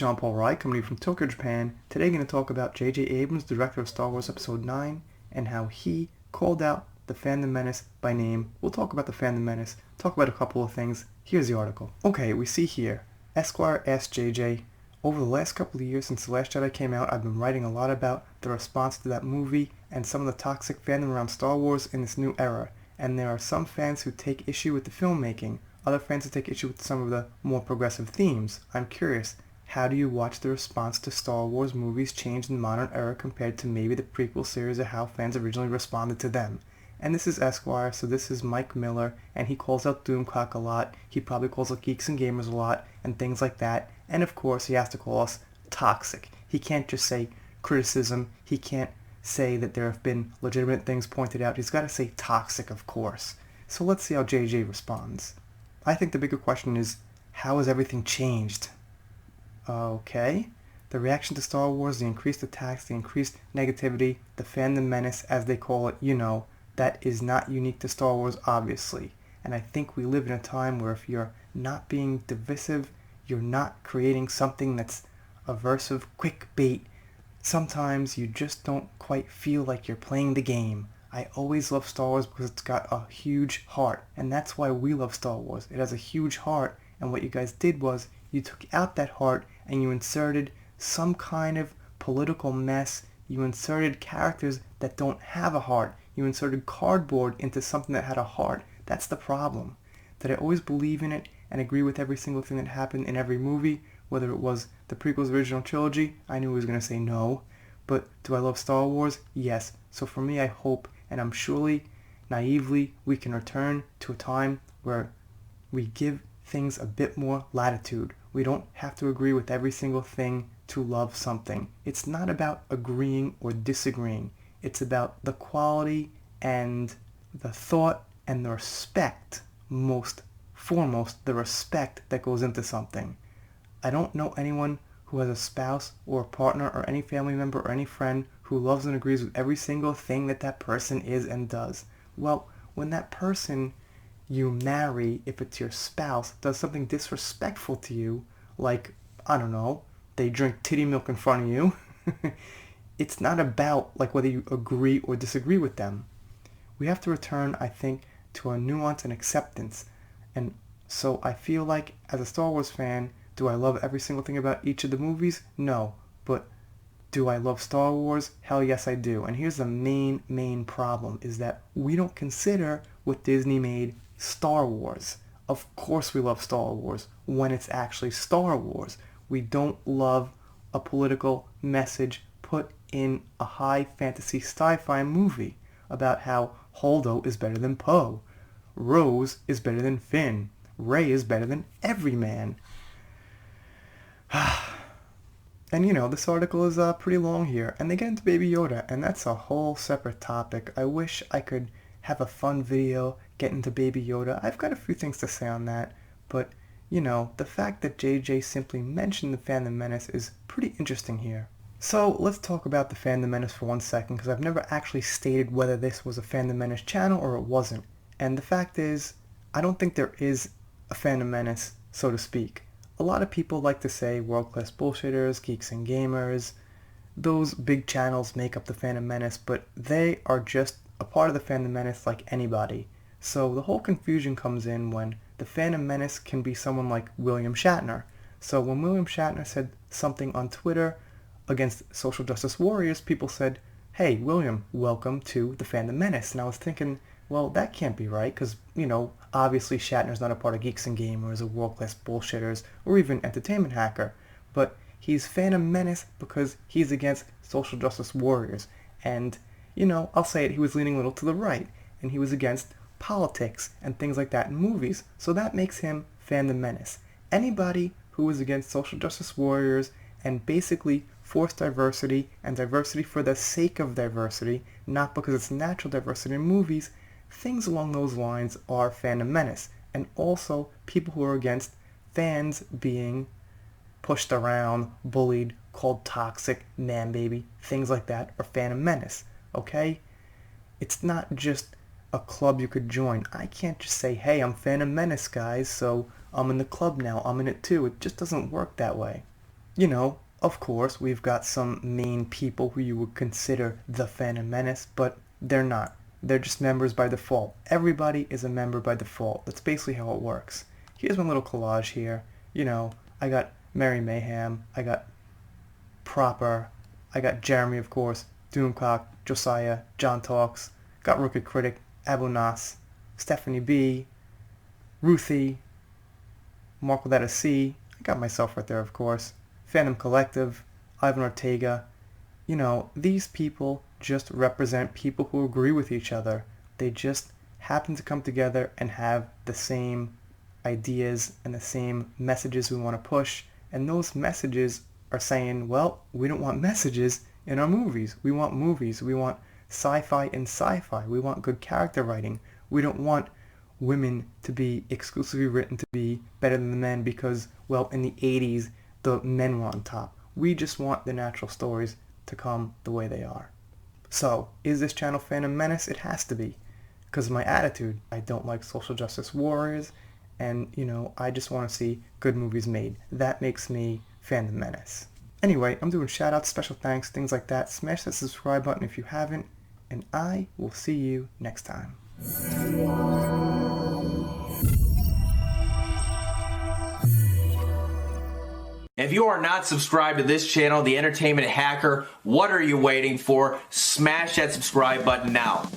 John Paul Rai, coming to you from Tokyo, Japan. Today I'm going to talk about J.J. Abrams, director of Star Wars Episode 9, and how he called out the Phantom Menace by name. We'll talk about the Phantom Menace, talk about a couple of things. Here's the article. Okay, we see here, Esquire asked J.J., over the last couple of years since The Last Jedi came out, I've been writing a lot about the response to that movie and some of the toxic fandom around Star Wars in this new era. And there are some fans who take issue with the filmmaking, other fans who take issue with some of the more progressive themes. I'm curious, how do you watch the response to Star Wars movies change in the modern era compared to maybe the prequel series or how fans originally responded to them? And this is Esquire, so this is Mike Miller, and he calls out Doomcock a lot. He probably calls out Geeks and Gamers a lot, and things like that. And of course, he has to call us toxic. He can't just say criticism. He can't say that there have been legitimate things pointed out. He's got to say toxic, of course. So let's see how JJ responds. I think the bigger question is, how has everything changed? Okay. The reaction to Star Wars, the increased attacks, the increased negativity, the Fandom Menace, as they call it, that is not unique to Star Wars, obviously. And I think we live in a time where if you're not being divisive, you're not creating something that's aversive, quick bait, sometimes you just don't quite feel like you're playing the game. I always love Star Wars because it's got a huge heart, and that's why we love Star Wars. It has a huge heart, and what you guys did was you took out that heart and you inserted some kind of political mess. You inserted characters that don't have a heart. You inserted cardboard into something that had a heart. That's the problem. Did I always believe in it and agree with every single thing that happened in every movie? Whether it was the prequel's original trilogy, I knew he was going to say no. But do I love Star Wars? Yes. So for me, I hope, and I'm surely, naively, we can return to a time where we give things a bit more latitude. We don't have to agree with every single thing to love something. It's not about agreeing or disagreeing. It's about the quality and the thought and the respect, most foremost, the respect that goes into something. I don't know anyone who has a spouse or a partner or any family member or any friend who loves and agrees with every single thing that that person is and does. Well, when that person you marry, if it's your spouse, does something disrespectful to you, like, I don't know, they drink titty milk in front of you, it's not about like whether you agree or disagree with them. We have to return, I think, to a nuance and acceptance. And so I feel like as a Star Wars fan, do I love every single thing about each of the movies? No. But do I love Star Wars? Hell yes, I do. And here's the main problem, is that we don't consider what Disney made Star Wars. Of course we love Star Wars when it's actually Star Wars. We don't love a political message put in a high fantasy sci-fi movie about how Holdo is better than Poe, Rose is better than Finn, Rey is better than every man. And this article is pretty long here, and they get into Baby Yoda, and that's a whole separate topic. I wish I could have a fun video get into Baby Yoda. I've got a few things to say on that, but the fact that JJ simply mentioned the Phantom Menace is pretty interesting here. So let's talk about the Phantom Menace for 1 second, because I've never actually stated whether this was a Phantom Menace channel or it wasn't. And the fact is, I don't think there is a Phantom Menace, so to speak. A lot of people like to say world-class bullshitters, geeks and gamers, those big channels make up the Phantom Menace, but they are just a part of the Phantom Menace like anybody. So the whole confusion comes in when the Phantom Menace can be someone like William Shatner. So when William Shatner said something on Twitter against social justice warriors, people said, hey, William, welcome to the Phantom Menace. And I was thinking, well, that can't be right, because, obviously Shatner's not a part of Geeks and Gamers or world-class bullshitters or even Entertainment Hacker. But he's Phantom Menace because he's against social justice warriors. And, I'll say it, he was leaning a little to the right. And he was against politics and things like that in movies. So that makes him Phantom Menace. Anybody who is against social justice warriors and basically forced diversity and diversity for the sake of diversity, not because it's natural diversity in movies, things along those lines are Phantom Menace. And also people who are against fans being pushed around, bullied, called toxic, man baby, things like that are Phantom Menace, okay? It's not just a club you could join. I can't just say, hey, I'm Phantom Menace, guys, so I'm in the club now, I'm in it too. It just doesn't work that way. You know, of course, we've got some main people who you would consider the Phantom Menace, but they're not. They're just members by default. Everybody is a member by default. That's basically how it works. Here's my little collage here. You know, I got Mary Mayhem, I got Proper, I got Jeremy, of course, Doomcock, Josiah, John Talks, got Rookie Critic, Abu Nas, Stephanie B, Ruthie, Mark with that a C. I got myself right there, of course. Fandom Collective, Ivan Ortega. You know, these people just represent people who agree with each other. They just happen to come together and have the same ideas and the same messages we want to push. And those messages are saying, well, we don't want messages in our movies. We want movies. We want sci-fi and sci-fi. We want good character writing. We don't want women to be exclusively written to be better than the men because, well, in the 80s, the men were on top. We just want the natural stories to come the way they are. So, is this channel Phantom Menace? It has to be. Because of my attitude. I don't like social justice warriors, and, you know, I just want to see good movies made. That makes me Fandom Menace. Anyway, I'm doing shout-outs, special thanks, things like that. Smash that subscribe button if you haven't, and I will see you next time. If you are not subscribed to this channel, The Entertainment Hacker, what are you waiting for? Smash that subscribe button now.